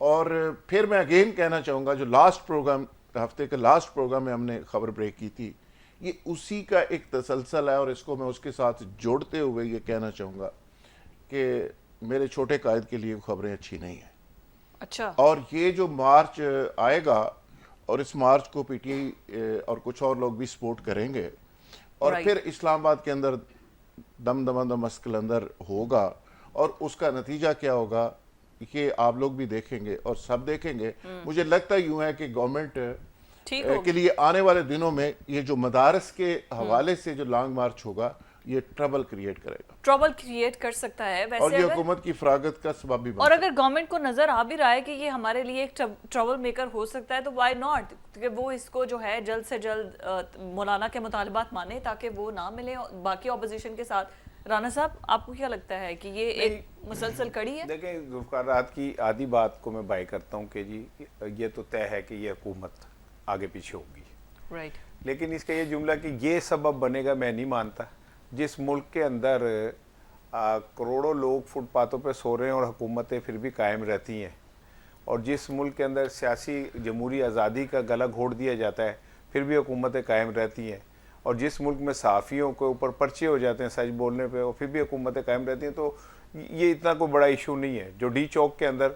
اور پھر میں اگین کہنا چاہوں گا جو لاسٹ پروگرام ہفتے کے لاسٹ پروگرام میں ہم نے خبر بریک کی تھی یہ اسی کا ایک تسلسل ہے اور اس کو میں اس کے ساتھ جوڑتے ہوئے یہ کہنا چاہوں گا کہ میرے چھوٹے قائد کے لیے خبریں اچھی نہیں ہیں. اچھا. اور یہ جو مارچ آئے گا اور اس مارچ کو پی ٹی آئی اور کچھ اور لوگ بھی سپورٹ کریں گے اور پھر اسلام آباد کے اندر دم اسکلندر ہوگا اور اس کا نتیجہ کیا ہوگا یہ آپ لوگ بھی دیکھیں گے اور سب دیکھیں گے. مجھے لگتا یوں ہے کہ گورنمنٹ کے لیے آنے والے دنوں میں یہ جو مدارس کے حوالے سے جو لانگ مارچ ہوگا یہ ٹربل کریٹ کرے گا, ٹربل کریٹ کر سکتا ہے. اور ویسے یہ حکومت کی فراغت کا سبب بھی اور اگر گورنمنٹ کو نظر آ بھی رہا ہے کہ یہ ہمارے لیے ایک ٹربل میکر ہو سکتا ہے تو وائی ناٹ, کہ وہ اس کو جو ہے جلد سے جلد مولانا کے مطالبات مانے تاکہ وہ نہ ملے باقی اپوزیشن کے ساتھ. رانا صاحب آپ کو کیا لگتا ہے کہ یہ ایک مسلسل کڑی ہے؟ دیکھیں ذوالفقار رات کی آدھی بات کو میں بائی کرتا ہوں کہ جی یہ تو طے ہے کہ یہ حکومت آگے پیچھے ہوگی, رائٹ, لیکن اس کا یہ جملہ کہ یہ سبب بنے گا میں نہیں مانتا. جس ملک کے اندر کروڑوں لوگ فٹ پاتھوں پہ سو رہے ہیں اور حکومتیں پھر بھی قائم رہتی ہیں, اور جس ملک کے اندر سیاسی جمہوری آزادی کا گلا گھونٹ دیا جاتا ہے پھر بھی حکومتیں قائم رہتی ہیں, اور جس ملک میں صحافیوں کے اوپر پرچے ہو جاتے ہیں سچ بولنے پہ اور پھر بھی حکومتیں قائم رہتی ہیں, تو یہ اتنا کوئی بڑا ایشو نہیں ہے. جو ڈی چوک کے اندر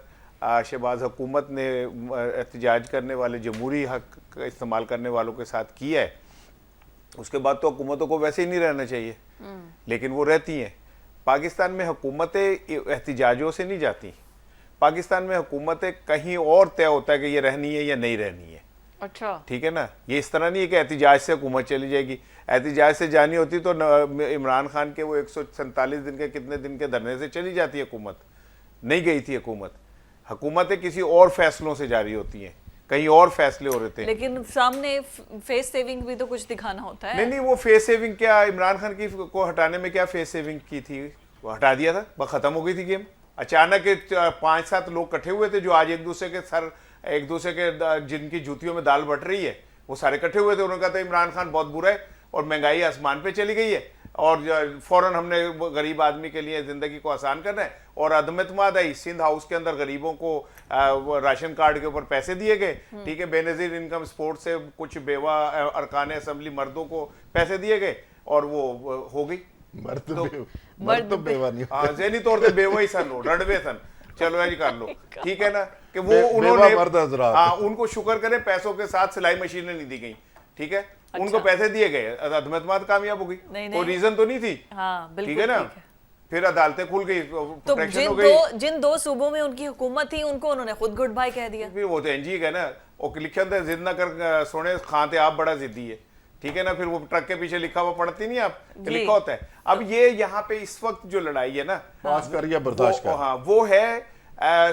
شہباز حکومت نے احتجاج کرنے والے جمہوری حق کا استعمال کرنے والوں کے ساتھ کیا ہے, اس کے بعد تو حکومتوں کو ویسے ہی نہیں رہنا چاہیے, لیکن وہ رہتی ہیں. پاکستان میں حکومتیں احتجاجوں سے نہیں جاتی, پاکستان میں حکومتیں کہیں اور طے ہوتا ہے کہ یہ رہنی ہے یا نہیں رہنی ہے. اچھا, ٹھیک ہے نا, یہ اس طرح نہیں ہے کہ احتجاج سے حکومت چلی جائے گی. احتجاج سے جانی ہوتی تو عمران خان کے وہ 147 دن کے کتنے دن کے دھرنے سے چلی جاتی حکومت, نہیں گئی تھی حکومت. حکومتیں کسی اور فیصلوں سے جاری ہوتی ہیں, کہیں اور فیصلے ہو رہے تھے, لیکن سامنے فیس سیونگ بھی تو کچھ دکھانا ہوتا ہے. نہیں وہ فیس سیونگ کیا, عمران خان کی کو ہٹانے میں کیا فیس سیونگ کی تھی, وہ ہٹا دیا تھا, ختم ہو گئی تھی گیم. اچانک 5-7 لوگ اکٹھے ہوئے تھے جو آج ایک دوسرے کے جن کی جوتیوں میں دال بٹ رہی ہے, وہ سارے اکٹھے ہوئے تھے. انہوں نے کہا تھا عمران خان بہت برا ہے اور مہنگائی آسمان پہ چلی گئی ہے اور فوراً ہم نے غریب آدمی کے لیے زندگی کو آسان کرنا ہے, اور عدم اعتماد آئی. سندھ ہاؤس کے اندر غریبوں کو راشن کارڈ کے اوپر پیسے دیے گئے, ٹھیک ہے, بے نظیر انکم سپورٹ سے کچھ بیوہ ارکان اسمبلی مردوں کو پیسے دیے گئے اور وہ ہو گئی. مرد تو بیوہ نہیں, ہاں ذہنی طور پہ بیوہ ہی سن, وہ رڑوے سن, چلو ایج کر لو, ٹھیک ہے نا, کہ وہ انہوں نے ان کو شکر کرے پیسوں کے ساتھ سلائی مشینیں نہیں دی گئیں, ٹھیک ہے, ان کو پیسے دیے گئے, عدم اعتماد کامیاب ہو گئی, کوئی ریزن تو نہیں تھی, ٹھیک ہے نا. پھر عدالتیں کھل گئی, پروٹیکشن ہو گئی. جن 2 صوبوں میں ان کی حکومت تھی ان کو انہوں نے خود گڈ بائی کہہ دیا. پھر وہ تو انجی ہے نا, وہ لکھا تھا ضد نہ کر سونے کھانتے آپ بڑا ضدی ہے, ٹھیک ہے نا. پھر وہ ٹرک کے پیچھے لکھا ہوا پڑھتی نہیں آپ, لکھا ہوتا ہے. اب یہ یہاں پہ اس وقت جو لڑائی ہے نا, پاس کر یا برداشت کر, ہاں وہ ہے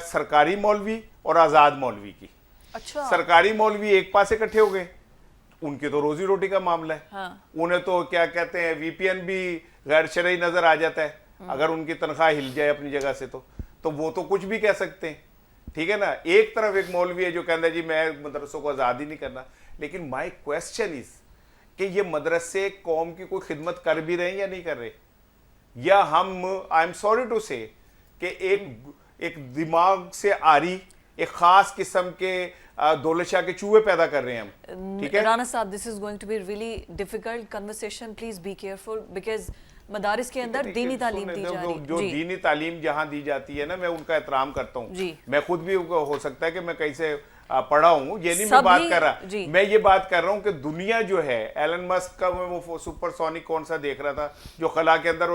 سرکاری مولوی اور آزاد مولوی کی. اچھا, سرکاری مولوی ایک پاس اکٹھے ہو گئے, ان کی تو روزی روٹی کا معاملہ ہے, انہیں تو کیا کہتے ہیں وی پی این بھی غیر شرعی نظر آ جاتا ہے اگر ان کی تنخواہ ہل جائے اپنی جگہ سے, تو وہ تو کچھ بھی کہہ سکتے ہیں, ٹھیک ہے نا. ایک طرف ایک مولوی ہے جو کہتا ہے جی میں مدرسوں کو آزاد ہی نہیں کرنا, لیکن مائی کویسچن از کہ یہ مدرسے قوم کی کوئی خدمت کر بھی رہے ہیں یا نہیں کر رہے, یا ہم آئی ایم سوری ٹو سے کہ ایک دماغ سے آری ایک خاص قسم کے دولت شاہ کے چوہے پیدا کر رہے ہیں ہم, ٹھیک ہے. رانا صاحب, this is going to be really difficult conversation, please be careful because مدارس کے اندر دینی تعلیم دی جا رہی ہے. جو دینی تعلیم جہاں دی جاتی ہے نا, میں ان کا احترام کرتا ہوں. میں خود بھی ہو سکتا ہے کہ میں کہیں سے پڑھا ہوں, یہ نہیں میں بات کر رہا, میں یہ بات کر رہا ہوں کہ دنیا جو ہے, ایلن مسک کا وہ سپر سونک کون سا دیکھ رہا تھا جو خلا کے اندر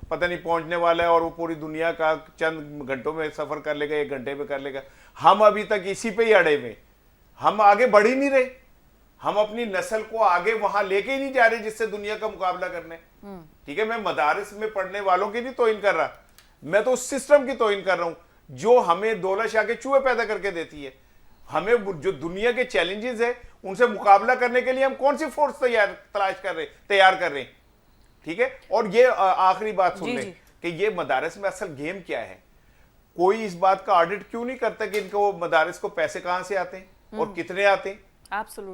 پتہ نہیں پہنچنے والا ہے, اور وہ پوری دنیا کا چند گھنٹوں میں سفر کر لے گا, 1 گھنٹے میں کر لے گا. ہم ابھی تک اسی پہ ہی اڑے ہوئے, ہم آگے بڑھ ہی نہیں رہے, ہم اپنی نسل کو آگے وہاں لے کے ہی نہیں جا رہے جس سے دنیا کا مقابلہ کرنے, ٹھیک ہے. میں مدارس میں پڑھنے والوں کی نہیں توہین کر رہا, میں تو اس سسٹم کی توہین کر رہا ہوں جو ہمیں دولت شاہ کے چوہے پیدا کر کے دیتی ہے. ہمیں جو دنیا کے چیلنجز ہیں ان سے مقابلہ کرنے کے لیے ہم کون سی فورس تیار کر رہے ہیں, ٹھیک ہے. اور یہ آخری بات سن لیں کہ یہ مدارس میں اصل گیم کیا ہے. کوئی اس بات کا آڈٹ کیوں نہیں کرتا کہ ان کو مدارس کو پیسے کہاں سے آتے ہیں اور کتنے آتے ہیں.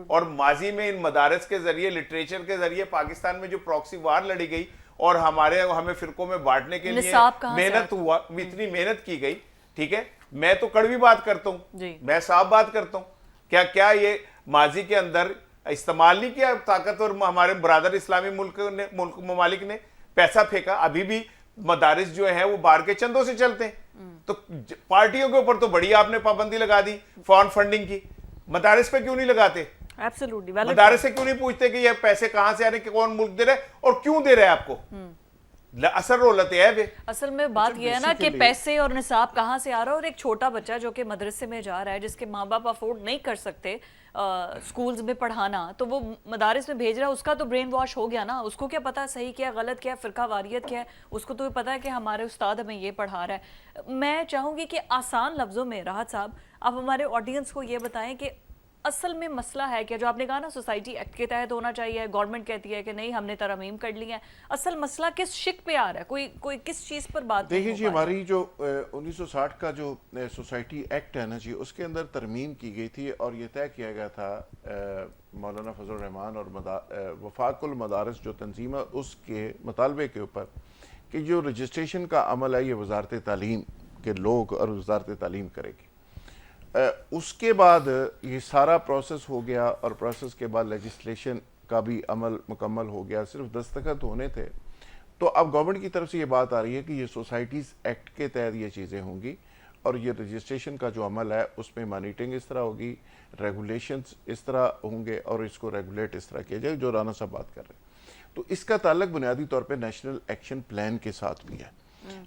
اور ماضی میں ان مدارس کے ذریعے, لٹریچر کے ذریعے پاکستان میں جو پراکسی وار لڑی گئی اور ہمیں فرقوں میں بانٹنے کے لیے محنت ہوا, اتنی محنت کی گئی, ٹھیک ہے, میں تو کڑوی بات کرتا ہوں, میں صاف بات کرتا ہوں. کیا یہ ماضی کے اندر استعمال نہیں کیا طاقتور ہمارے برادر اسلامی ملک ممالک نے, پیسہ پھینکا. ابھی بھی مدارس جو ہیں وہ باہر کے چندوں سے چلتے ہیں, تو پارٹیوں کے اوپر تو بڑی آپ نے پابندی لگا دی فارن فنڈنگ کی, مدارس پہ کیوں نہیں لگاتے؟ مدارس سے کیوں نہیں پوچھتے کہ یہ پیسے کہاں سے آ رہے ہیں, کون ملک دے رہا ہے اور کیوں دے رہا ہے آپ کو؟ اثر رولتے ہے. اصل میں بات یہ ہے نا کہ پیسے اور نصاب کہاں سے آ رہا ہے, اور ایک چھوٹا بچہ جو کہ مدرسے میں جا رہا ہے, جس کے ماں باپ افورڈ نہیں کر سکتے سکولز میں پڑھانا, تو وہ مدارس میں بھیج رہا ہے, اس کا تو برین واش ہو گیا نا. اس کو کیا پتا صحیح کیا غلط کیا, فرقہ واریت کیا ہے, اس کو تو پتا ہے کہ ہمارے استاد ہمیں یہ پڑھا رہا ہے. میں چاہوں گی کہ آسان لفظوں میں راحت صاحب آپ ہمارے آڈینس کو یہ بتائیں کہ اصل میں مسئلہ ہے کیا؟ جو آپ نے کہا نا سوسائٹی ایکٹ کے تحت ہونا چاہیے, گورنمنٹ کہتی ہے کہ نہیں ہم نے ترمیم کر لی ہے, اصل مسئلہ کس شک پہ آ رہا ہے؟ کوئی کس چیز پر بات نہیں ہو پا رہی؟ دیکھیں جی, ہماری جو 1960 کا جو سوسائٹی ایکٹ ہے نا جی, اس کے اندر ترمیم کی گئی تھی اور یہ طے کیا گیا تھا مولانا فضل الرحمان اور وفاق المدارس جو تنظیم ہے اس کے مطالبے کے اوپر کہ جو رجسٹریشن کا عمل ہے یہ وزارت تعلیم کے لوگ اور وزارت تعلیم کرے گی. اس کے بعد یہ سارا پروسیس ہو گیا اور پروسیس کے بعد لیجسلیشن کا بھی عمل مکمل ہو گیا, صرف دستخط ہونے تھے. تو اب گورنمنٹ کی طرف سے یہ بات آ رہی ہے کہ یہ سوسائٹیز ایکٹ کے تحت یہ چیزیں ہوں گی اور یہ رجسٹریشن کا جو عمل ہے اس میں مانیٹرنگ اس طرح ہوگی, ریگولیشنز اس طرح ہوں گے اور اس کو ریگولیٹ اس طرح کیا جائے جو رانا صاحب بات کر رہے ہیں. تو اس کا تعلق بنیادی طور پہ نیشنل ایکشن پلان کے ساتھ بھی ہے.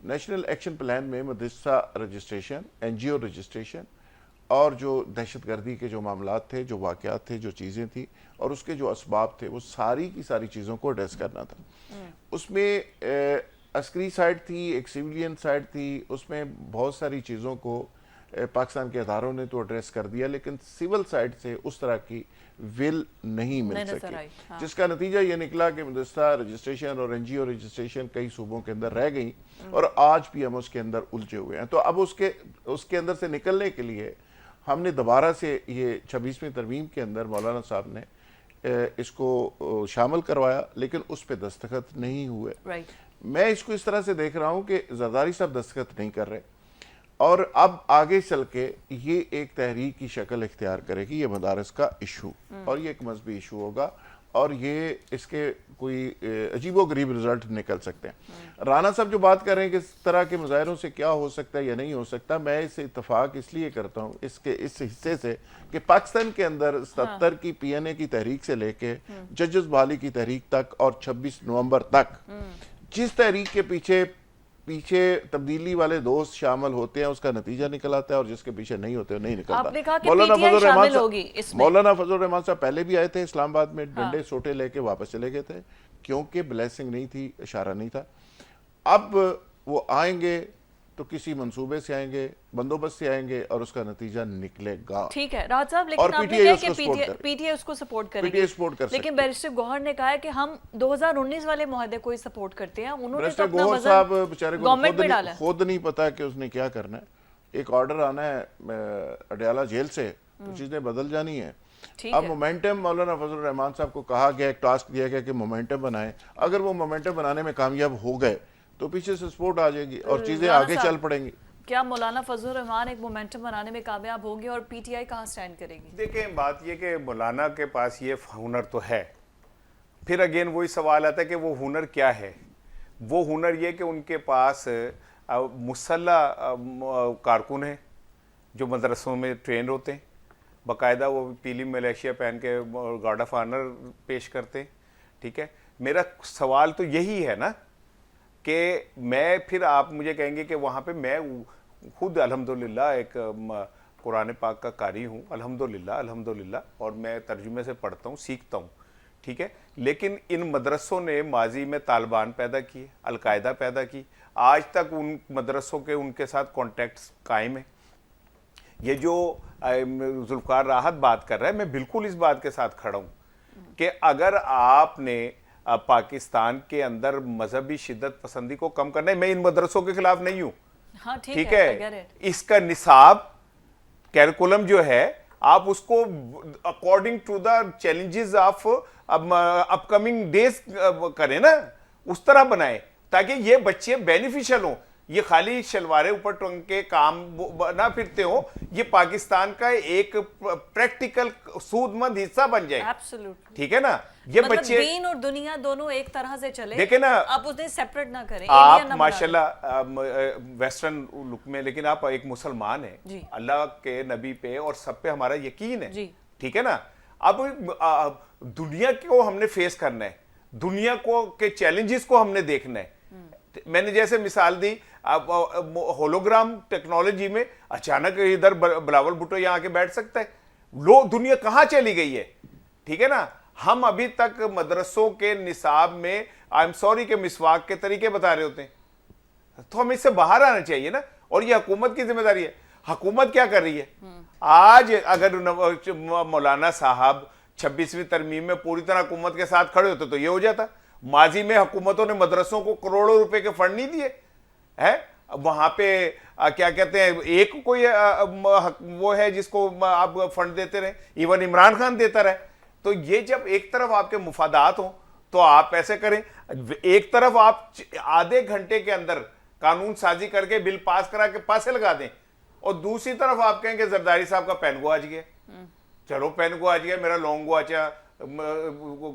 نیشنل ایکشن پلان میں مدرسہ رجسٹریشن, این جی او رجسٹریشن اور جو دہشت گردی کے جو معاملات تھے, جو واقعات تھے, جو چیزیں تھیں اور اس کے جو اسباب تھے, وہ ساری کی ساری چیزوں کو ایڈریس کرنا تھا. اس میں عسکری سائڈ تھی, ایک سیولین سائڈ تھی, اس میں بہت ساری چیزوں کو پاکستان کے اداروں نے تو ایڈریس کر دیا, لیکن سول سائڈ سے اس طرح کی ول نہیں مل سکی, جس کا نتیجہ یہ نکلا کہ مدرسہ رجسٹریشن اور این جی او رجسٹریشن کئی صوبوں کے اندر رہ گئی اور آج بھی ہم اس کے اندر الجھے ہوئے ہیں. تو اب اس کے اندر سے نکلنے کے لیے ہم نے دوبارہ سے یہ 26ویں ترمیم کے اندر مولانا صاحب نے اس کو شامل کروایا, لیکن اس پہ دستخط نہیں ہوئے. میں اس کو اس طرح سے دیکھ رہا ہوں کہ زرداری صاحب دستخط نہیں کر رہے اور اب آگے چل کے یہ ایک تحریک کی شکل اختیار کرے گی, یہ مدارس کا ایشو, اور یہ ایک مذہبی ایشو ہوگا اور یہ اس کے کوئی عجیب و غریب رزلٹ نکل سکتے ہیں. رانا صاحب جو بات کر رہے ہیں کہ اس طرح کے مظاہروں سے کیا ہو سکتا ہے یا نہیں ہو سکتا, میں اس سے اتفاق اس لیے کرتا ہوں اس حصے سے کہ پاکستان کے اندر 70 کی پی این اے کی تحریک سے لے کے ججز بحالی کی تحریک تک اور 26 نومبر تک جس تحریک کے پیچھے تبدیلی والے دوست شامل ہوتے ہیں اس کا نتیجہ نکل آتا ہے, اور جس کے پیچھے نہیں ہوتے نہیں نکلتا. آپ نے کہا کہ پی ٹی آئی شامل ہوگی اس میں. مولانا فضل الرحمان صاحب پہلے بھی آئے تھے اسلام آباد میں, ڈنڈے سوٹے لے کے واپس چلے گئے تھے کیونکہ بلیسنگ نہیں تھی, اشارہ نہیں تھا. اب وہ آئیں گے تو کسی منصوبے سے آئیں گے, بندوبست سے آئیں گے اور اس کا نتیجہ نکلے گا. ٹھیک ہے راحت صاحب, لیکن آپ نے کہا کہ پی ٹی آئی اس کو سپورٹ کرے گی, لیکن بیرسٹر گوہر نے کہا ہے کہ ہم 2019 والے معاہدے کو ہی سپورٹ کرتے ہیں. انہوں نے تو اپنا وزن گورنمنٹ میں ڈالا, خود نہیں پتا کہ اس نے کیا کرنا ہے. ایک آرڈر آنا ہے اڈیالہ جیل سے تو چیزیں بدل جانی ہیں. اب مومنٹم مولانا فضل الرحمان صاحب کو کہا گیا, ایک ٹاسک دیا گیا کہ مومنٹم بنائیں. اگر وہ مومنٹم بنانے میں کامیاب ہو گئے تو پیچھے سے سپورٹ آ جائے گی اور چیزیں آگے چل پڑیں گی. کیا مولانا فضل الرحمان ایک مومنٹم بنانے میں کامیاب ہوگی اور پی ٹی آئی کہاں سٹینڈ کرے گی؟ دیکھیں بات یہ کہ مولانا کے پاس یہ ہنر تو ہے, پھر اگین وہی سوال آتا ہے کہ وہ ہنر کیا ہے. وہ ہنر یہ کہ ان کے پاس مسلح کارکن ہیں جو مدرسوں میں ٹرینڈ ہوتے ہیں, باقاعدہ وہ پیلی ملیشیا پہن کے گارڈ آف آنر پیش کرتے ہیں. ٹھیک ہے, میرا سوال تو یہی ہے نا کہ میں پھر آپ مجھے کہیں گے کہ وہاں پہ میں خود الحمدللہ ایک قرآن پاک کا قاری ہوں, الحمدللہ, اور میں ترجمے سے پڑھتا ہوں, سیکھتا ہوں. ٹھیک ہے, لیکن ان مدرسوں نے ماضی میں طالبان پیدا کیے, القاعدہ پیدا کی, آج تک ان مدرسوں کے ان کے ساتھ کانٹیکٹس قائم ہیں. یہ جو ذوالفقار راحت بات کر رہا ہے, میں بالکل اس بات کے ساتھ کھڑا ہوں کہ اگر آپ نے پاکستان کے اندر مذہبی شدت پسندی کو کم کرنا ہے, میں ان مدرسوں کے خلاف نہیں ہوں. ٹھیک ہے, اس کا نصاب کیریکولم جو ہے آپ اس کو according to the challenges of upcoming days کریں نا, اس طرح بنائیں تاکہ یہ بچے بینیفیشل ہوں. یہ خالی شلواریں اوپر ٹنگ کے کام نہ پھرتے ہو, یہ پاکستان کا ایک پریکٹیکل سود مند حصہ بن جائے. ٹھیک ہے نا, یہ بچے دین اور دنیا دونوں ایک طرح سے چلے, دیکھیں نا, آپ اسے سیپریٹ نہ کریں. آپ ماشاءاللہ ویسٹرن لک میں, لیکن آپ ایک مسلمان ہیں, اللہ کے نبی پہ اور سب پہ ہمارا یقین ہے. ٹھیک ہے نا, اب دنیا کو ہم نے فیس کرنا ہے, دنیا کو کے چیلنجز کو ہم نے دیکھنا ہے. میں نے جیسے مثال دی ہولوگرام ٹیکنالوجی میں, اچانک ادھر بلاول بھٹو یہاں آ کے بیٹھ سکتا ہے. دنیا کہاں چلی گئی ہے. ٹھیک ہے نا, ہم ابھی تک مدرسوں کے نصاب میں آئی ایم سوری کے مسواک کے طریقے بتا رہے ہوتے ہیں, تو ہمیں اس سے باہر آنا چاہیے نا. اور یہ حکومت کی ذمہ داری ہے. حکومت کیا کر رہی ہے آج؟ اگر مولانا صاحب 26ویں ترمیم میں پوری طرح حکومت کے ساتھ کھڑے ہوتے تو یہ ہو جاتا. ماضی میں حکومتوں نے مدرسوں کو کروڑوں روپے کے فنڈ نہیں دیے ہیں, وہاں پہ کیا کہتے ہیں, ایک کوئی وہ ہے جس کو آپ فنڈ دیتے رہے, ایون عمران خان دیتا رہے. تو یہ جب ایک طرف آپ کے مفادات ہوں تو آپ ایسے کریں, ایک طرف آپ آدھے گھنٹے کے اندر قانون سازی کر کے بل پاس کرا کے پاسے لگا دیں, اور دوسری طرف آپ کہیں کہ زرداری صاحب کا پین گواچ گیا. چلو پین گواچ گیا, میرا لونگ گواچا,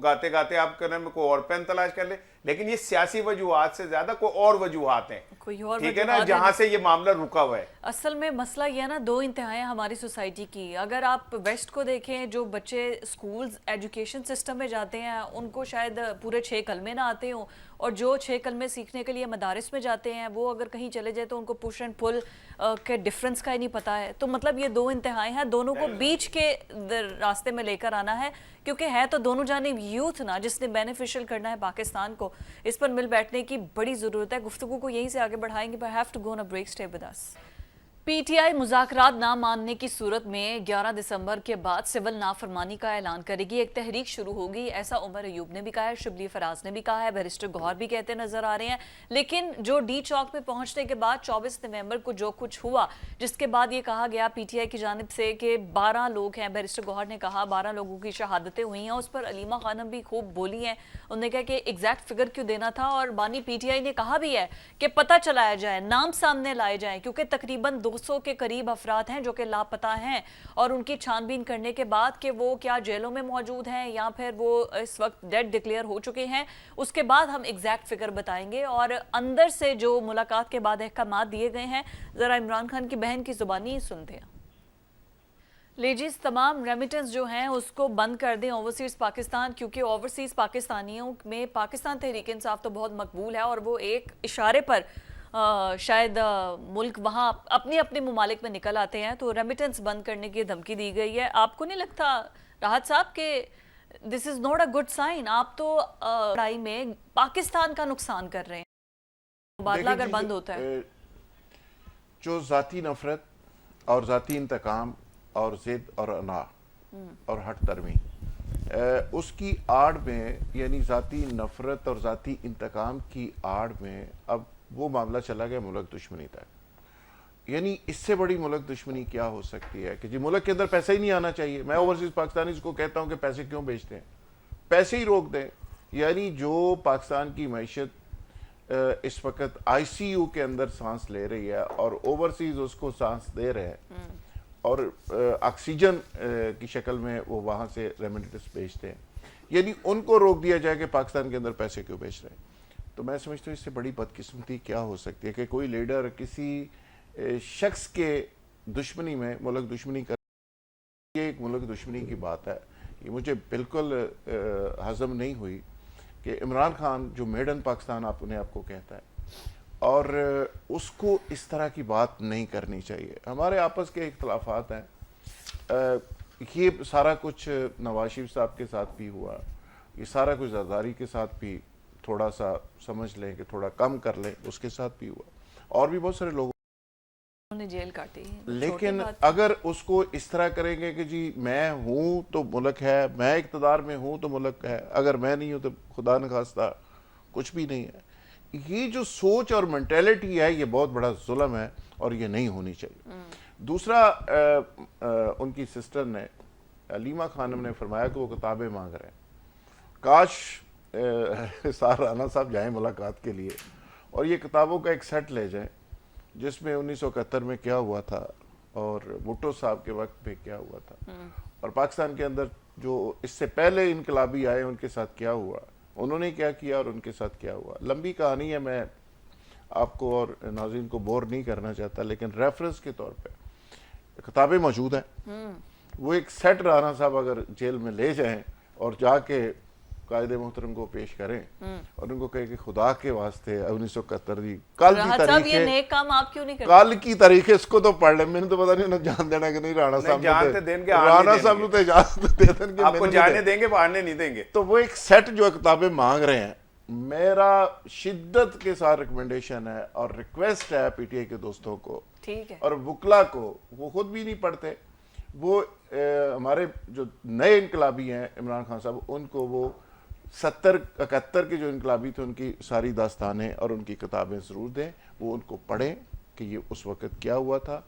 گاتے گاتے آپ کہنے میں کوئی اور پین تلاش کر لے. لیکن یہ سیاسی وجوہات سے زیادہ کوئی اور وجوہات ہیں, ٹھیک ہے نا, جہاں سے یہ معاملہ رکا ہوا ہے. اصل میں مسئلہ یہ ہے نا, دو انتہائیں ہماری سوسائٹی کی. اگر آپ ویسٹ کو دیکھیں, جو بچے سکولز ایجوکیشن سسٹم میں جاتے ہیں ان کو شاید پورے 6 کلمے نہ آتے ہوں, اور جو 6 کلمے سیکھنے کے لیے مدارس میں جاتے ہیں وہ اگر کہیں چلے جائے تو ان کو پش اینڈ پل کے ڈفرنس کا ہی نہیں پتا ہے. تو مطلب یہ دو انتہائیں ہیں, دونوں کو بیچ کے راستے میں لے کر آنا ہے, کیونکہ ہے تو دونوں جانب یوتھ نا جس نے بینیفیشل کرنا ہے پاکستان کو. اس پر مل بیٹھنے کی بڑی ضرورت ہے. گفتگو کو یہیں سے آگے بڑھائیں گے. I have to go on a break. Stay with us. P T I مذاکرات نہ ماننے کی صورت میں 11 دسمبر کے بعد سول نافرمانی کا اعلان کرے گی. ایک تحریک شروع ہوگی, ایسا عمر ایوب نے بھی کہا ہے, شبلی فراز نے بھی کہا ہے, بیرسٹر گوہر بھی کہتے نظر آ رہے ہیں. لیکن جو ڈی چوک میں پہنچنے کے بعد 24 نومبر کو جو کچھ ہوا, جس کے بعد یہ کہا گیا پی ٹی آئی کی جانب سے کہ 12 لوگ ہیں, بیرسٹر گوہر نے کہا 12 لوگوں کی شہادتیں ہوئی ہیں. اس پر علیمہ خانم بھی خوب بولی ہیں, انہوں نے کہا کہ ایگزیکٹ فگر کیوں دینا تھا, اور بانی پی ٹی آئی نے کہا بھی ہے کہ پتہ چلایا جائے, نام سامنے لائے جائیں, کیونکہ تقریباً 200 کے قریب افراد ہیں جو کہ لاپتہ ہیں, اور ان کی چھان بین کرنے کے بعد کہ وہ کیا جیلوں میں موجود ہیں یا پھر وہ اس وقت ڈیڈ ڈکلیئر ہو چکے ہیں, اس کے بعد ہم ایگزیکٹ فگر بتائیں گے. اور اندر سے جو ملاقات کے بعد احکامات دیے گئے ہیں, ذرا عمران خان کی بہن کی زبانی سنتے ہیں. لیجیز, تمام ریمیٹنس جو ہیں اس کو بند کر دیں اوورسیز پاکستان, کیونکہ اوورسیز پاکستانیوں میں پاکستان تحریک انصاف تو بہت مقبول ہے, اور وہ ایک اشارے پر شاید ملک وہاں اپنے اپنے ممالک میں نکل آتے ہیں. تو ریمیٹنس بند کرنے کی دھمکی دی گئی ہے. آپ کو نہیں لگتا راحت صاحب کہ this is not a good sign? آپ تو لڑائی میں پاکستان کا نقصان کر رہے ہیں, مبادلہ اگر بند ہوتا ہے. جو ذاتی نفرت اور ذاتی انتقام اور ضد اور انا اور ہٹ درمی, اس کی آڑ میں, یعنی ذاتی نفرت اور ذاتی انتقام کی آڑ میں اب وہ معاملہ چلا گیا ملک دشمنی تک. یعنی اس سے بڑی ملک دشمنی کیا ہو سکتی ہے کہ جی ملک کے اندر پیسہ ہی نہیں آنا چاہیے. میں اوورسیز پاکستانیز کو کہتا ہوں کہ پیسے کیوں بیچتے ہیں, پیسے ہی روک دیں. یعنی جو پاکستان کی معیشت اس وقت آئی سی یو کے اندر سانس لے رہی ہے اور اوورسیز اس کو سانس دے رہے ہیں, اور آکسیجن کی شکل میں وہ وہاں سے ریمیٹنس بیچتے ہیں, یعنی ان کو روک دیا جائے کہ پاکستان کے اندر پیسے کیوں بیچ رہے ہیں. تو میں سمجھتا ہوں اس سے بڑی بدقسمتی کیا ہو سکتی ہے کہ کوئی لیڈر کسی شخص کے دشمنی میں ملک دشمنی کر. یہ ایک ملک دشمنی کی بات ہے. یہ مجھے بالکل ہضم نہیں ہوئی کہ عمران خان جو میڈ ان پاکستان اپنے آپ کو کہتا ہے, اور اس کو اس طرح کی بات نہیں کرنی چاہیے. ہمارے آپس کے اختلافات ہیں, یہ سارا کچھ نواز شریف صاحب کے ساتھ بھی ہوا, یہ سارا کچھ زرداری کے ساتھ بھی تھوڑا سا سمجھ لیں کہ تھوڑا کم کر لیں, اس کے ساتھ بھی ہوا, اور بھی بہت سارے لوگوں نے جیل کاٹی. لیکن اگر اس کو اس طرح کریں گے کہ جی میں ہوں تو ملک ہے, میں اقتدار میں ہوں تو ملک ہے, اگر میں نہیں ہوں تو خدا نخواستہ کچھ بھی نہیں ہے, یہ جو سوچ اور مینٹیلٹی ہے یہ بہت بڑا ظلم ہے اور یہ نہیں ہونی چاہیے. دوسرا, ان کی سسٹر نے علیمہ خانم نے فرمایا کہ وہ کتابیں مانگ رہے ہیں. کاش سار رانا صاحب جائیں ملاقات کے لیے اور یہ کتابوں کا ایک سیٹ لے جائیں جس میں 1971 میں کیا ہوا تھا اور بھٹو صاحب کے وقت پہ کیا ہوا تھا اور پاکستان کے اندر جو اس سے پہلے انقلابی آئے ان کے ساتھ کیا ہوا, انہوں نے کیا کیا اور ان کے ساتھ کیا ہوا. لمبی کہانی ہے, میں آپ کو اور ناظرین کو بور نہیں کرنا چاہتا, لیکن ریفرنس کے طور پہ کتابیں موجود ہیں. وہ ایک سیٹ رانا صاحب اگر جیل میں لے جائیں اور جا کے قائد محترم کو پیش کریں اور ان کو کہے کہ خدا کے واسطے 1971 دی کل کی تاریخ یہ نیک کام آپ کیوں نہیں کرتے, کل کی تاریخ اس کو تو پڑھ لیں. میں نے تو پتا نہیں انہیں جان دینا کہ نہیں, رانا صاحب رانا صاحب نے تو اجازت دے دیں گے, آپ کو جانے دیں گے آنے نہیں دیں گے. تو وہ ایک سیٹ جو کتابیں مانگ رہے ہیں, میرا شدت کے ساتھ ریکمنڈیشن ہے اور ریکویسٹ ہے پی ٹی آئی کے دوستوں کو اور وکلا کو, وہ خود بھی نہیں پڑھتے, وہ ہمارے جو نئے انقلابی ہیں عمران خان صاحب, ان کو وہ 70-71 کے جو انقلابی تھے ان کی ساری داستانیں اور ان کی کتابیں ضرور دیں, وہ ان کو پڑھیں کہ یہ اس وقت کیا ہوا تھا,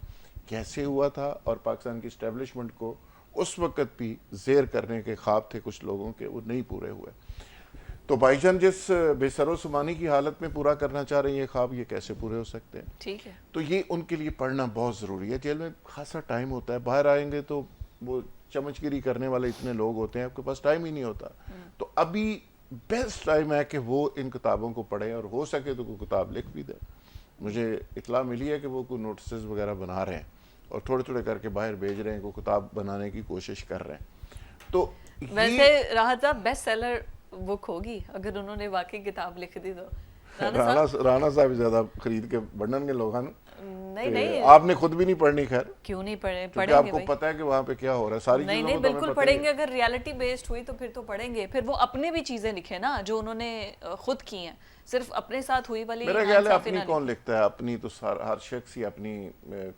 کیسے ہوا تھا, اور پاکستان کی اسٹیبلشمنٹ کو اس وقت بھی زیر کرنے کے خواب تھے کچھ لوگوں کے, وہ نہیں پورے ہوئے. تو بھائی جان جس بے سر و سمانی کی حالت میں پورا کرنا چاہ رہے ہیں یہ خواب, یہ کیسے پورے ہو سکتے ہیں؟ ٹھیک ہے, تو یہ ان کے لیے پڑھنا بہت ضروری ہے. جیل میں خاصا ٹائم ہوتا ہے, باہر آئیں گے تو وہ چمچ گیری کرنے والے اتنے لوگ ہوتے ہیں, آپ کے پاس ٹائم ہی نہیں ہوتا. تو ابھی بیسٹ ٹائم ہے کہ وہ ان کتابوں کو پڑھیں اور ہو سکے تو کوئی کتاب لکھ بھی دیں. مجھے اطلاع ملی ہے کہ وہ کوئی نوٹسز وغیرہ بنا رہے ہیں اور تھوڑے تھوڑے کر کے باہر بھیج رہے ہیں, کوئی کتاب بنانے کی کوشش کر رہے ہیں. تو ویسے راحت صاحب بیسٹ سیلر بک ہوگی اگر انہوں نے واقعی کتاب لکھ دی تو. رانا صاحب زیادہ خرید کے بڑھن کے لوگ ہیں, نہیں آپ نے خود بھی نہیں پڑھنی, خیر کیوں نہیں پڑھیں گے, آپ کو پتا ہے کہ وہاں پہ کیا ہو رہا ہے, ساری چیزوں نہیں بالکل پڑھیں گے. اگر ریالٹی بیسڈ ہوئی تو پھر تو پڑھیں گے. پھر وہ اپنے بھی چیزیں لکھیں نا جو انہوں نے خود کی ہیں, صرف اپنے ساتھ ہوئی والی. میرا خیال ہے اپنی کون لکھتا ہے, اپنی تو ہر شخص ہی اپنی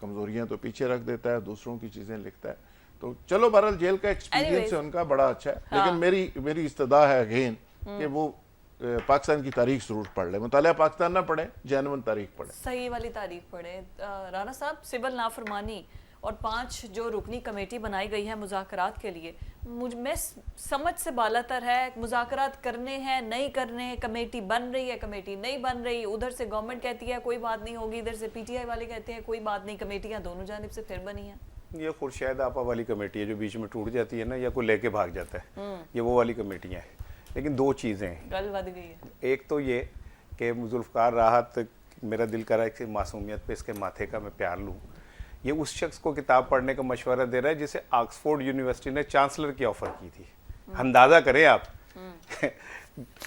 کمزوریاں تو پیچھے رکھ دیتا ہے, دوسروں کی چیزیں لکھتا ہے. تو چلو بہرحال جیل کا ایکسپیرینس ہے ان کا بڑا اچھا ہے, لیکن میری استدعا ہے اگین کہ وہ پاکستان کی تاریخ ضرور پڑھ لیں, مطالعہ پاکستان نہ پڑھیں, جینون تاریخ پڑھیں, صحیح والی تاریخ پڑھیں. رانا صاحب سول نافرمانی اور 5 جو رکنی کمیٹی بنائی گئی ہے مذاکرات کے لیے, میں سمجھ سے بالاتر ہے, مذاکرات کرنے ہیں نہیں کرنے, کمیٹی بن رہی ہے کمیٹی نہیں بن رہی, ادھر سے گورنمنٹ کہتی ہے کوئی بات نہیں ہوگی, ادھر سے پی ٹی آئی والے کہتے ہیں کوئی بات نہیں, کمیٹیاں دونوں جانب سے پھر بنی ہیں. یہ خورشید آپا والی کمیٹی ہے جو بیچ میں ٹوٹ جاتی ہے نا, یا کوئی لے کے بھاگ جاتا ہے, یہ وہ والی کمیٹیاں ہیں. لیکن 2 چیزیں ہیں, گل ود گئی ہے. ایک تو یہ کہ ذوالفقار راحت, میرا دل کرا ہے کہ معصومیت پہ اس کے ماتھے کا میں پیار لوں. یہ اس شخص کو کتاب پڑھنے کا مشورہ دے رہا ہے جسے آکسفورڈ یونیورسٹی نے چانسلر کی آفر کی تھی. اندازہ کریں آپ,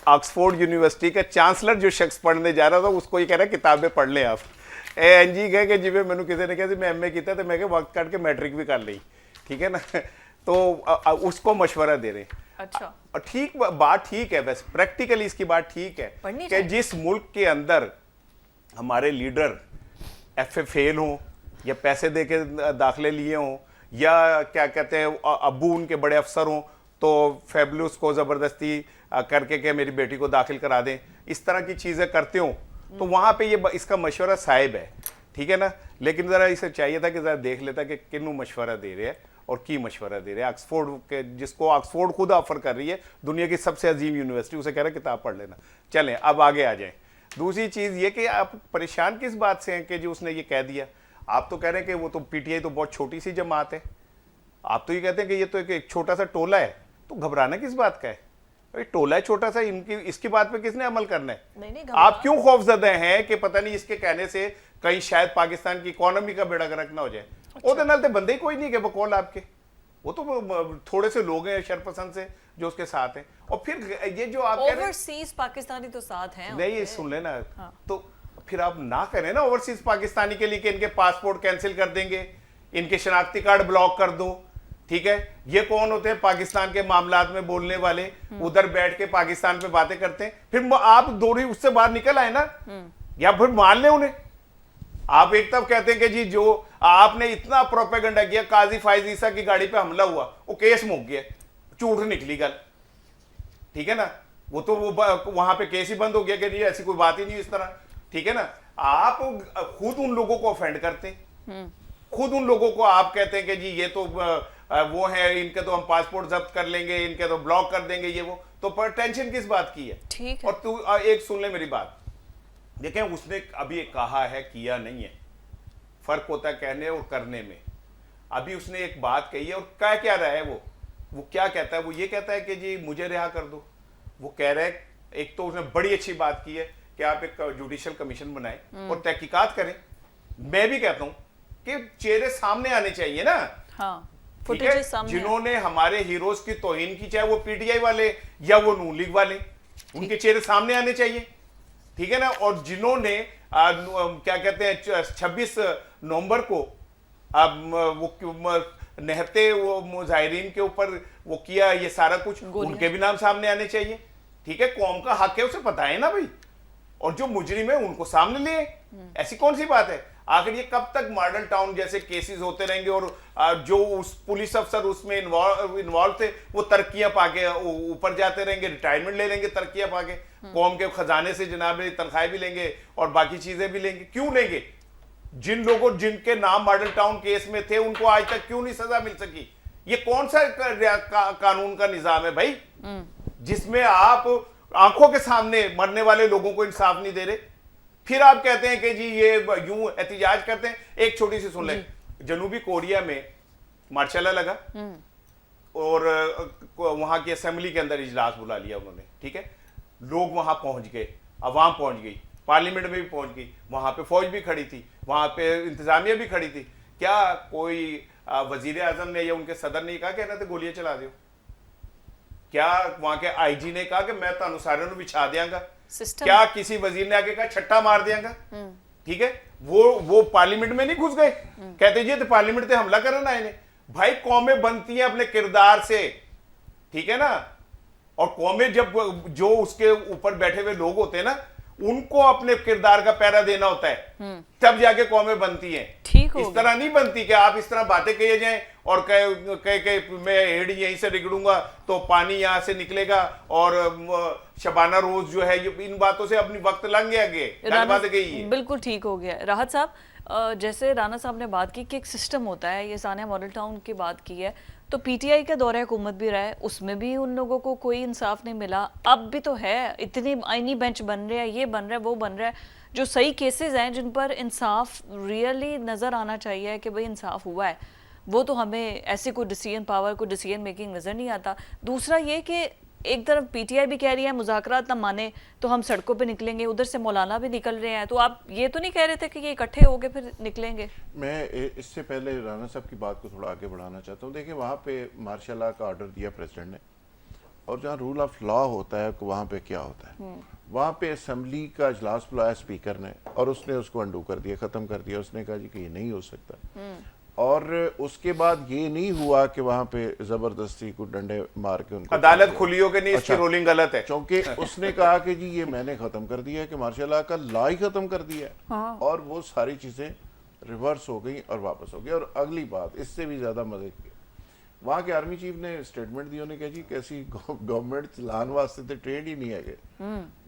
آکسفورڈ یونیورسٹی کا چانسلر جو شخص پڑھنے جا رہا تھا اس کو یہ کہہ رہا ہے کتابیں پڑھ لیں آپ. این جی گئے کہ جی میں کسی نے کہا میں ایم اے کیتا تو میں کہ وقت کاٹ کے میٹرک بھی کر لی, ٹھیک ہے نا, تو اس کو مشورہ دے رہے ہیں. اچھا, اور ٹھیک بات ٹھیک ہے, بس پریکٹیکلی اس کی بات ٹھیک ہے کہ جس ملک کے اندر ہمارے لیڈر ایف اے فیل ہوں یا پیسے دے کے داخلے لیے ہوں یا کیا کہتے ہیں ابو ان کے بڑے افسر ہوں تو فیبلوس کو زبردستی کر کے کہ میری بیٹی کو داخل کرا دیں, اس طرح کی چیزیں کرتے ہوں, تو وہاں پہ یہ اس کا مشورہ صاحب ہے, ٹھیک ہے نا. لیکن ذرا اسے چاہیے تھا کہ ذرا دیکھ لیتا کہ کنوں مشورہ دے رہے ہیں اور کی مشورہ دے رہے ہیں. آکسفورڈ کے جس کو آکسفورڈ خود آفر کر رہی ہے, دنیا کی سب سے عظیم یونیورسٹی, اسے کہہ رہا ہے کتاب پڑھ لینا. چلیں اب آگے آ جائیں. دوسری چیز یہ کہ آپ پریشان کس بات سے ہیں کہ جو اس نے یہ کہہ دیا. آپ تو کہہ رہے ہیں کہ وہ تو پی ٹی آئی تو بہت چھوٹی سی جماعت ہے, آپ تو یہ کہتے ہیں کہ یہ تو ایک چھوٹا سا ٹولہ ہے, تو گھبرانا کس بات کا ہے؟ ٹولہ ہے چھوٹا سا, اس کی بات پہ کس نے عمل کرنا ہے؟ آپ کیوں خوف زدہ ہیں کہ پتہ نہیں اس کے کہنے سے کہیں شاید پاکستان کی اکانومی کا بیڑا گرک نہ ہو جائے؟ وہ تو بندے ہی کوئی نہیں کہ بقول آپ کے, وہ تو تھوڑے سے لوگ ہیں شرپسند سے جو اس کے ساتھ ہیں. اور پھر یہ جو آپ اوورسیز پاکستانی تو ساتھ ہیں, نہیں یہ سن لینا, تو پھر آپ نہ کریں نا اوورسیز پاکستانی کے لیے کہ ان کے پاسپورٹ کینسل کر دیں گے, ان کے شناختی کارڈ بلاک کر دو, ٹھیک ہے. یہ کون ہوتے ہیں پاکستان کے معاملات میں بولنے والے, ادھر بیٹھ کے پاکستان پہ باتیں کرتے ہیں. پھر آپ دوری اس سے باہر نکل آئے نا, یا پھر مان لیں انہیں. آپ ایک طرف کہتے ہیں کہ جی جو آپ نے اتنا پروپیگنڈا کیا, قاضی فائز عیسیٰ کی گاڑی پہ حملہ ہوا, وہ کیس مک گیا, جھوٹ نکلی گل, ٹھیک ہے نا. وہ تو وہاں پہ کیس ہی بند ہو گیا کہ نہیں ایسی کوئی بات ہی نہیں اس طرح, ٹھیک ہے نا. آپ خود ان لوگوں کو افینڈ کرتے ہیں, خود ان لوگوں کو آپ کہتے ہیں کہ جی یہ تو وہ ہے, ان کے تو ہم پاسپورٹ ضبط کر لیں گے, ان کے تو بلاک کر دیں گے, یہ وہ. تو پر ٹینشن کس بات کی ہے؟ ٹھیک ہے. اور تو ایک سن لے میری بات, دیکھیں اس نے ابھی کہا ہے, کیا نہیں ہے, فرق ہوتا ہے کہنے اور کرنے میں. ابھی اس نے ایک بات کہی ہے اور کہہ کیا رہا ہے وہ کیا کہتا ہے, وہ یہ کہتا ہے کہ جی مجھے رہا کر دو. وہ کہہ رہا ہے, ایک تو اس نے بڑی اچھی بات کی ہے کہ آپ ایک جوڈیشل کمیشن بنائیں اور تحقیقات کریں. میں بھی کہتا ہوں کہ چہرے سامنے آنے چاہیے نا. ہاں, ٹھیک ہے, جنہوں نے ہمارے ہیروز کی توہین کی, چاہے وہ پی ٹی آئی والے یا وہ نون لیگ والے, ان کے چہرے سامنے آنے چاہیے. ٹھیک ہے نا. اور جنہوں نے کیا کہتے ہیں 26 نومبر کو وہ نہتے وہ مظاہرین کے اوپر وہ کیا یہ سارا کچھ, ان کے بھی نام سامنے آنے چاہیے. ٹھیک ہے, قوم کا حق ہے اسے پتہ ہے نا بھائی. اور جو مجرم ہے ان کو سامنے لیے, ایسی کون سی بات ہے. آخر یہ کب تک ماڈل ٹاؤن جیسے کیسز ہوتے رہیں گے اور جو اس پولیس افسر اس میں انوالو تھے وہ ترقیاں پا کے اوپر جاتے رہیں گے, ریٹائرمنٹ لے لیں گے ترقیاں پا کے, قوم کے خزانے سے جناب تنخواہیں بھی لیں گے اور باقی چیزیں بھی لیں گے. کیوں لیں گے؟ جن لوگوں جن کے نام ماڈل ٹاؤن کیس میں تھے ان کو آج تک کیوں نہیں سزا مل سکی؟ یہ کون سا قانون کا نظام ہے بھائی جس میں آپ آنکھوں کے سامنے مرنے والے لوگوں کو انصاف نہیں دے رہے؟ پھر آپ کہتے ہیں کہ جی یہ یوں احتجاج کرتے ہیں. ایک چھوٹی سی سن لیں, جنوبی کوریا میں مارشل لا لگا اور وہاں کی اسمبلی کے اندر اجلاس بلا لیا انہوں نے. ٹھیک ہے, لوگ وہاں پہنچ گئے, عوام پہنچ گئی, پارلیمنٹ میں بھی پہنچ گئی, وہاں پہ فوج بھی کھڑی تھی, وہاں پہ انتظامیہ بھی کھڑی تھی. کیا کوئی وزیر اعظم نے یا ان کے صدر نے کہا کہ انہوں نے گولیاں چلا دیو؟ کیا وہاں کے آئی جی نے کہا کہ میں تانوں سارے نوں بچھا دیاں گا؟ کیا کسی وزیر نے آگے کہا چھٹا مار دیاں گا؟ ٹھیک ہے, وہ پارلیمنٹ میں نہیں گھس گئے, کہتے جی تو پارلیمنٹ تے حملہ کرنا آئے نے. بھائی قومیں بنتی ہیں اپنے کردار سے. ٹھیک ہے نا, اور قومیں جب جو اس کے اوپر بیٹھے ہوئے لوگ ہوتے ہیں نا ان کو اپنے کردار کا پہرا دینا ہوتا ہے, تب جا کے قومیں بنتی ہیں. اس طرح نہیں بنتی کہ آپ اس طرح باتیں کہے جائیں اور کہ میں ہیڈ یہیں سے رگڑوں گا تو پانی یہاں سے نکلے گا اور شبانہ روز جو ہے ان باتوں سے اپنی وقت لنگ گیا. بالکل ٹھیک ہو گیا. راحت صاحب, جیسے رانا صاحب نے بات کی کہ ایک سسٹم ہوتا ہے, یہ ثانیہ ماڈل ٹاؤن کی بات کی ہے, تو پی ٹی آئی کا دورہ حکومت بھی رہا ہے, اس میں بھی ان لوگوں کو کوئی انصاف نہیں ملا. اب بھی تو ہے, اتنی آئینی بینچ بن رہے ہیں, یہ بن رہا ہے, وہ بن رہا ہے, جو صحیح کیسز ہیں جن پر انصاف ریئلی نظر آنا چاہیے کہ بھئی انصاف ہوا ہے, وہ تو ہمیں ایسے کوئی ڈیسیژن پاور, کوئی ڈیسیژن میکنگ نظر نہیں آتا. دوسرا یہ کہ ایک طرف پی ٹی آئی بھی کہہ رہی ہے مذاکرات نہ مانے تو ہم سڑکوں پہ نکلیں گے, ادھر سے مولانا بھی نکل رہے ہیں, تو آپ یہ تو نہیں کہہ رہے تھے کہ یہ اکٹھے ہو کے پھر نکلیں گے؟ میں اس سے پہلے رانا صاحب کی بات کو تھوڑا آگے بڑھانا چاہتا ہوں. دیکھیں وہاں پہ مارشل لا کا آرڈر دیا پریزیڈنٹ نے, اور جہاں رول آف لا ہوتا ہے وہاں پہ کیا ہوتا ہے, وہاں پہ اسمبلی کا اجلاس بلایا اسپیکر نے اور اس نے اس کو انڈو کر دیا, ختم کر دیا. اس نے کہا جی کہ یہ نہیں ہو سکتا, اور اس کے بعد یہ نہیں ہوا کہ وہاں پہ زبردستی کو ڈنڈے مار کے ان کو عدالت کھلی ہو کہ نہیں, اس کی رولنگ غلط ہے. چونکہ اس نے کہا کہ جی یہ میں نے ختم کر دیا ہے, کہ مارشل لا کا لا ہی ختم کر دیا ہے, اور وہ ساری چیزیں ریورس ہو گئی اور واپس ہو گئی. اور اگلی بات اس سے بھی زیادہ مزے کی, وہاں کے آرمی چیف نے اسٹیٹمنٹ دی, انہوں نے کہا جی کیسی گورنمنٹ چلان واسطے تو ٹرینڈ ہی نہیں ہے,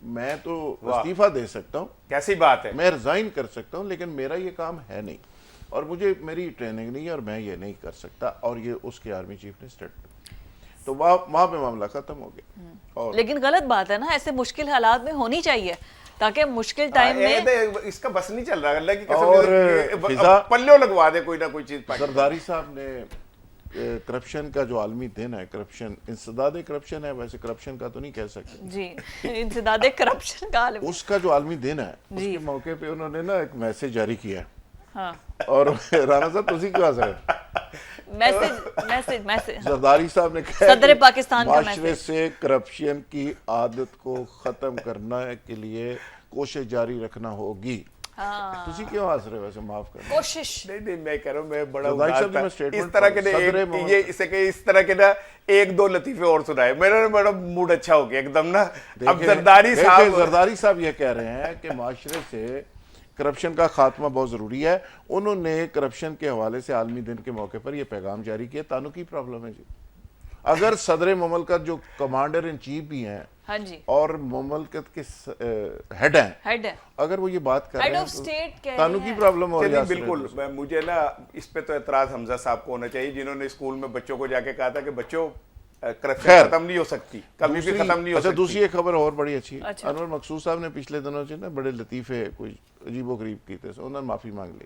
میں تو استعفیٰ دے سکتا ہوں, کیسی بات ہے, میں ریزائن کر سکتا ہوں, لیکن میرا یہ کام ہے نہیں اور مجھے میری ٹریننگ نہیں ہے اور میں یہ نہیں کر سکتا. اور یہ اس کے آرمی چیف نے اسٹیٹمنٹ, تو وہاں پہ معاملہ ختم ہو گیا. اور لیکن غلط بات ہے نا, ایسے مشکل حالات میں ہونی چائیے تاکہ مشکل ٹائم میں اس کا بس نہیں چل رہا, اللہ کی قسم پلیوں لگوا دے کوئی نہ کوئی چیز. زرداری صاحب نے کرپشن کا جو عالمی دن ہے, کرپشن انسداد کرپشن ہے, ویسے کرپشن کا تو نہیں کہہ سکتے جی, انسداد کرپشن کا اس کا جو عالمی دن ہے, اس کے موقع پہ انہوں نے نا ایک میسج جاری کیا ہے. ہاں, اور رانا صاحب تسی کیوں آ میسج زرداری صاحب نے کہا صدر پاکستان کا معاشرے سے کرپشن کی عادت کو ختم کرنا کے لیے کوشش جاری رکھنا ہوگی. تسی کیوں آس رہے ویسے, معاف کرنا کوشش نہیں, میں کہہ رہا ہوں میں بڑا اس طرح کے اس طرح کے نا ایک دو لطیفے اور سنائے, میرا بڑا موڈ اچھا ہو گیا ایک دم نا. اب زرداری صاحب یہ کہہ رہے ہیں کہ معاشرے سے کرپشن کا خاتمہ بہت ضروری ہے. انہوں نے کرپشن کے حوالے سے عالمی دن کے موقع پر یہ پیغام جاری کیا. تانوں کی پرابلم ہے جی, اگر صدر مملکت جو کمانڈر ان چیف بھی ہیں اور مملکت کے ہیڈ ہیں, اگر وہ یہ بات کر رہے ہیں تانوں کی پرابلم ہو رہی ہے. بالکل, مجھے نا اس پہ تو اعتراض حمزہ صاحب کو ہونا چاہیے, جنہوں نے اسکول میں بچوں کو جا کے کہا تھا کہ بچوں کرپشن ختم نہیں ہو سکتی, کبھی بھی ختم نہیں ہو سکتی. دوسری ایک خبر اور بڑی اچھی, انور مقصود صاحب نے پچھلے دنوں سے نا بڑے لطیفے کوئی عجیب و غریب کیتے, انہوں نے معافی مانگ لی.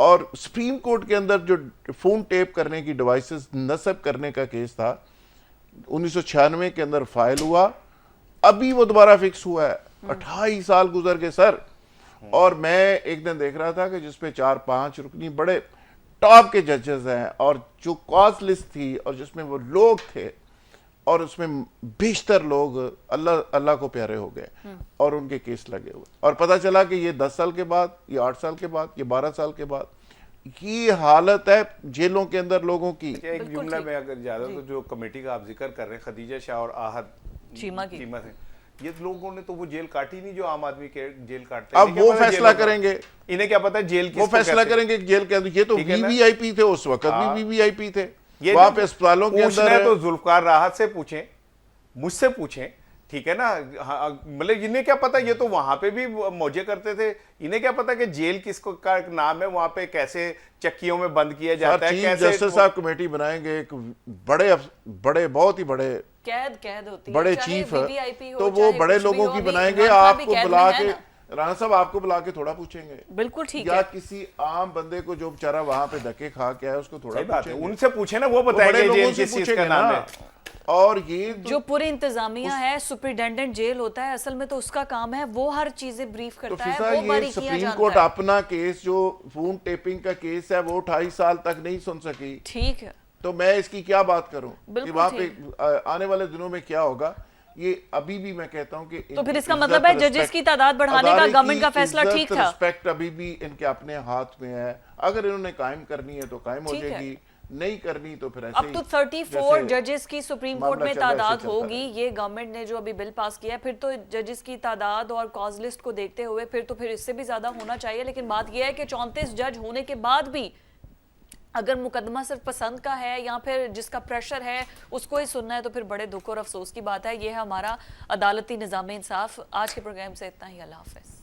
اور سپریم کورٹ کے اندر جو فون ٹیپ کرنے کی ڈیوائسز نصب کرنے کا کیس تھا 1996 کے اندر فائل ہوا, ابھی وہ دوبارہ فکس ہوا ہے. 28 سال گزر گئے سر. اور میں ایک دن دیکھ رہا تھا کہ جس پہ 4-5 رکنی بڑے ٹاپ کے ججز ہیں, اور جو کاز لسٹ تھی اور جس میں وہ لوگ تھے, اور اس میں بیشتر لوگ اللہ کو پیارے ہو گئے اور ان کے کیس لگے ہوئے, اور پتہ چلا کہ یہ 10 سال کے بعد, یہ 8 سال کے بعد, یہ 12 سال کے بعد یہ حالت ہے جیلوں کے اندر لوگوں کی. ایک جملہ میں اگر زیادہ تو جو کمیٹی کا آپ ذکر کر رہے ہیں, خدیجہ شاہ اور آہد چیمہ کی, یہ لوگوں نے تو وہ جیل کاٹی نہیں جو عام آدمی کے جیل کاٹتے ہیں. اب وہ فیصلہ کریں گے, انہیں کیا پتا جیل کس کو وہ فیصلہ کریں گے جیل کے اندر. یہ تو وی وی آئی پی تھے اس وقت, بھی وی وی آئی پی تھے وہاں پہ اسپتالوں کے اندر. تو ذوالفقار راحت سے پوچھیں, مجھ سے پوچھیں, ٹھیک ہے نا, مطلب انہیں کیا پتا, یہ تو وہاں پہ بھی موجے کرتے تھے, انہیں کیا پتا کہ جیل کس کو کا نام ہے, وہاں پہ کیسے چکیوں میں بند کیا جاتا ہے. چیف جسٹس صاحب کمیٹی بنائیں گے, ایک بڑے بہت ہی بڑے قید ہوتی ہے, بڑے چیف, تو وہ بڑے لوگوں کی بنائیں گے. آپ کو بلا کے رانا صاحب آپ کو بلا کے تھوڑا پوچھیں گے, بالکل ٹھیک ہے, یا کسی عام بندے کو جو بیچارہ وہاں پہ دھکے کھا کے آیا اس کو تھوڑا پوچھیں گے, ان سے پوچھیں نا, وہ بتائیں گے جیل کس چیز کا نام ہے. اور یہ جو پوری انتظامیہ ہے, سپرنٹینڈنٹ جیل ہوتا ہے, اصل میں تو اس کا کام ہے وہ ہر چیزیں بریف کرتا ہے, وہ باریکیاں جانتا ہے. سپریم کورٹ اپنا کیس جو فون ٹیپنگ کا کیس ہے وہ 28 سال تک نہیں سن سکی, ٹھیک ہے, تو میں اس کی کیا بات کروں کہ وہاں پہ آنے والے دنوں میں کیا ہوگا. یہ ابھی بھی میں کہتا ہوں کہ تو پھر اس کا مطلب ہے ججز کی تعداد بڑھانے کا گورنمنٹ کا فیصلہ ٹھیک تھا. رسپیکٹ ابھی بھی ان کے اپنے ہاتھ میں ہے, اگر انہوں نے قائم کرنی ہے تو قائم ہو جائے گی, نہیں کرنی تو پھر ایسے اب تو 34 ججز کی سپریم کورٹ میں تعداد ہوگی. یہ گورنمنٹ نے جو ابھی بل پاس کیا ہے, پھر تو ججز کی تعداد اور کاز لسٹ کو دیکھتے ہوئے پھر اس سے بھی زیادہ ہونا چاہیے. لیکن بات یہ ہے کہ 34 جج ہونے کے بعد بھی اگر مقدمہ صرف پسند کا ہے یا پھر جس کا پریشر ہے اس کو ہی سننا ہے, تو پھر بڑے دکھ اور افسوس کی بات ہے. یہ ہے ہمارا عدالتی نظام انصاف. آج کے پروگرام سے اتنا ہی, اللہ حافظ.